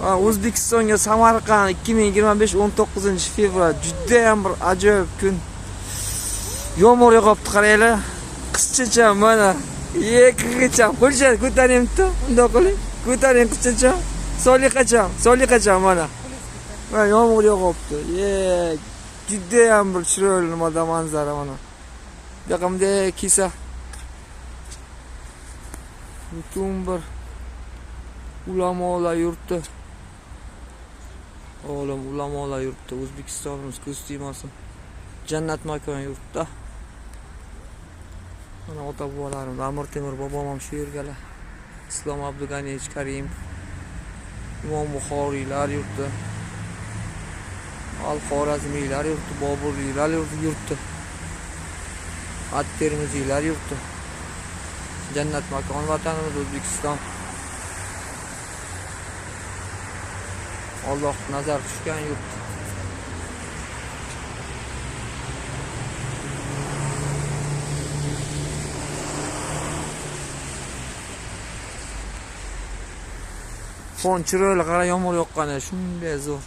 O'zbekistonga Samarqand 2025 19-fevral juda ham bir ajoyib kun. Yomg'ir yog'ibdi, qaranglar. Qizchacha mana. Qizchacha, qo'lcha ko'taringmi? Undoq qiling. Ko'taring qizchacha. Soliqacha mana. Mana yomg'ir yog'ibdi. Juda ham bir chiroyli nimada manzara mana. Yoqimda kisa. Butun bir ulamolar yurti. Olim ulamolar yurti, O'zbekistonimiz ko'z tegmasin. Jannat makon yurtda. Mana ota-bobolarim, Amir Temur bobom ham shu yergalar. Islom Abduganiyevich Karimov, Imom Buxoriylar yurti, Al-Xorazmiylar yurti, Boburiylar yurti, At-Termiziylar yurti. Jannat makon vatanimiz O'zbekiston. Alloh nazar tushgan yurt. Fon chiroyli, qara yomg'ir yoqqani shunday zo'r.